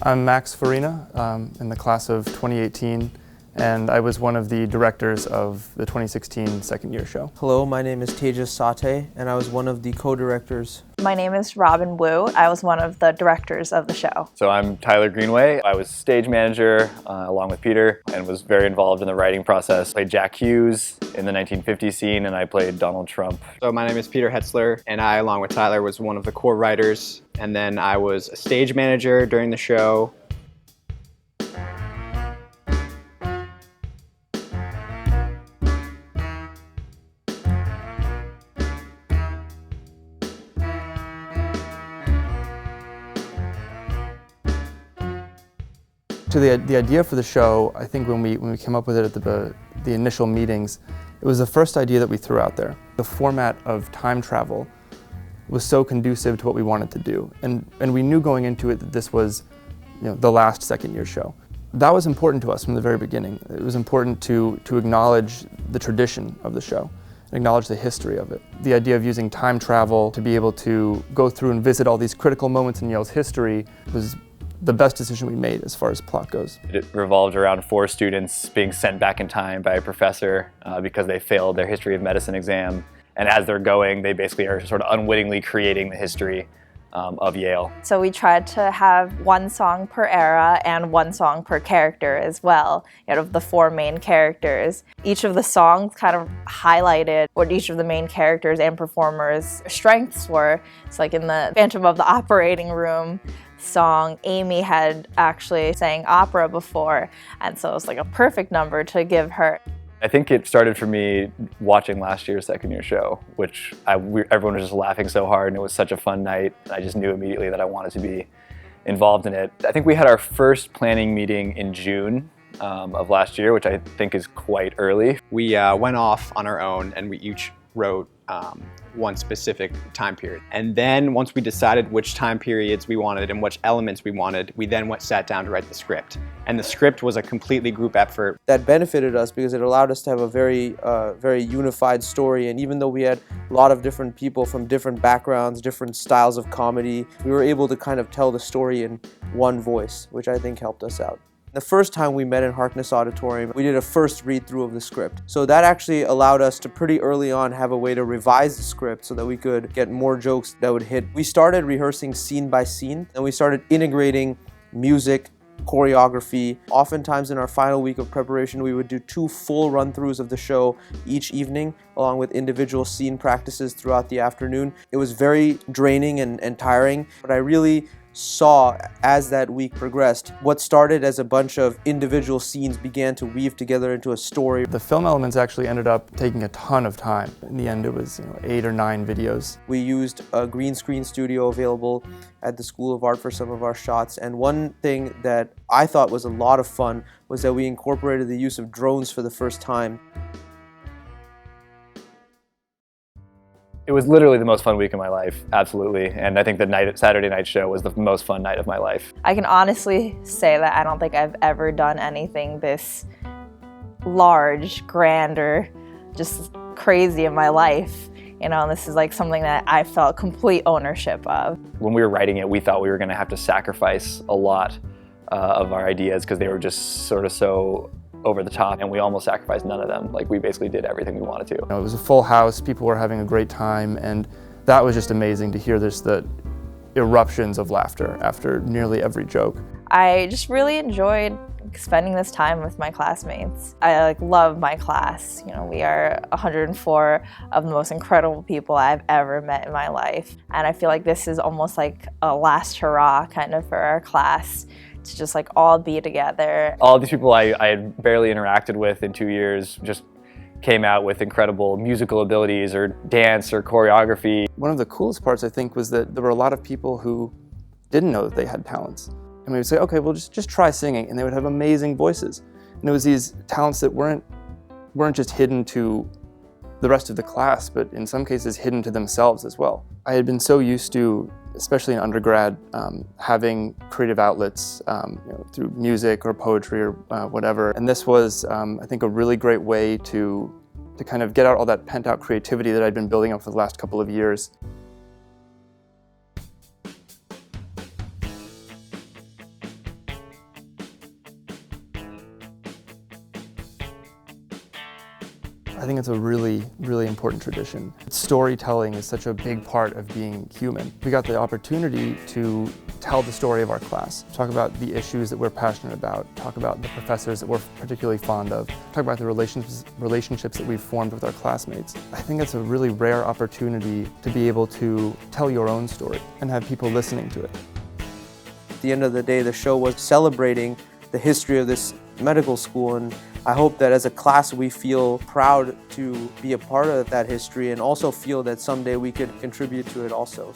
I'm Max Farina, in the class of 2018, and I was one of the directors of the 2016 second year show. Hello, my name is Tejas Sathe, and I was one of the co-directors. My name is Robin Wu. I was one of the directors of the show. So I'm Tyler Greenway. I was stage manager along with Peter and was very involved in the writing process. I played Jack Hughes in the 1950s scene, and I played Donald Trump. So my name is Peter Hetzler, and I, along with Tyler, was one of the core writers. And then I was a stage manager during the show. So the idea for the show, I think when we came up with it at the initial meetings, it was the first idea that we threw out there. The format of time travel was so conducive to what we wanted to do, and we knew going into it that this was, the last second year show. That was important to us from the very beginning. It was important to acknowledge the tradition of the show, and acknowledge the history of it. The idea of using time travel to be able to go through and visit all these critical moments in Yale's history was the best decision we made as far as plot goes. It revolved around 4 students being sent back in time by a professor because they failed their history of medicine exam. And as they're going, they basically are sort of unwittingly creating the history of Yale. So we tried to have one song per era and one song per character as well, out of the 4 main characters. Each of the songs kind of highlighted what each of the main characters and performers' strengths were. It's like in the Phantom of the Operating Room song, Amy had actually sang opera before, and so it was like a perfect number to give her. I think it started for me watching last year's second year show, which everyone was just laughing so hard, and it was such a fun night. I just knew immediately that I wanted to be involved in it. I think we had our first planning meeting in June of last year, which I think is quite early. We went off on our own, and we each wrote one specific time period. And then once we decided which time periods we wanted and which elements we wanted, we then sat down to write the script. And the script was a completely group effort. That benefited us because it allowed us to have a very unified story, and even though we had a lot of different people from different backgrounds, different styles of comedy, we were able to kind of tell the story in one voice, which I think helped us out. The first time we met in Harkness Auditorium, we did a first read-through of the script. So that actually allowed us to pretty early on have a way to revise the script so that we could get more jokes that would hit. We started rehearsing scene by scene, and we started integrating music, choreography. Oftentimes in our final week of preparation, we would do 2 full run-throughs of the show each evening, along with individual scene practices throughout the afternoon. It was very draining and tiring, but I really saw as that week progressed, what started as a bunch of individual scenes began to weave together into a story. The film elements actually ended up taking a ton of time. In the end, it was 8 or 9 videos. We used a green screen studio available at the School of Art for some of our shots, and one thing that I thought was a lot of fun was that we incorporated the use of drones for the first time. It was literally the most fun week of my life, absolutely. And I think the Saturday night show was the most fun night of my life. I can honestly say that I don't think I've ever done anything this large, grand, or just crazy in my life. This is like something that I felt complete ownership of. When we were writing it, we thought we were going to have to sacrifice a lot of our ideas because they were just sort of so over the top, and we almost sacrificed none of them. Like, we basically did everything we wanted to. It was a full house, people were having a great time, and that was just amazing to hear the eruptions of laughter after nearly every joke. I just really enjoyed spending this time with my classmates. I love my class. You know, we are 104 of the most incredible people I've ever met in my life. And I feel like this is almost like a last hurrah kind of for our class to just all be together. All these people I had barely interacted with in 2 years just came out with incredible musical abilities or dance or choreography. One of the coolest parts, I think, was that there were a lot of people who didn't know that they had talents. And we would say, okay, well, just try singing, and they would have amazing voices. And it was these talents that weren't just hidden to the rest of the class, but in some cases hidden to themselves as well. I had been so used to, especially in undergrad, having creative outlets through music or poetry or whatever. And this was, I think, a really great way to kind of get out all that pent-out creativity that I'd been building up for the last couple of years. I think it's a really, really important tradition. Storytelling is such a big part of being human. We got the opportunity to tell the story of our class, talk about the issues that we're passionate about, talk about the professors that we're particularly fond of, talk about the relationships that we've formed with our classmates. I think it's a really rare opportunity to be able to tell your own story and have people listening to it. At the end of the day, the show was celebrating the history of this medical school, and I hope that as a class we feel proud to be a part of that history and also feel that someday we could contribute to it also.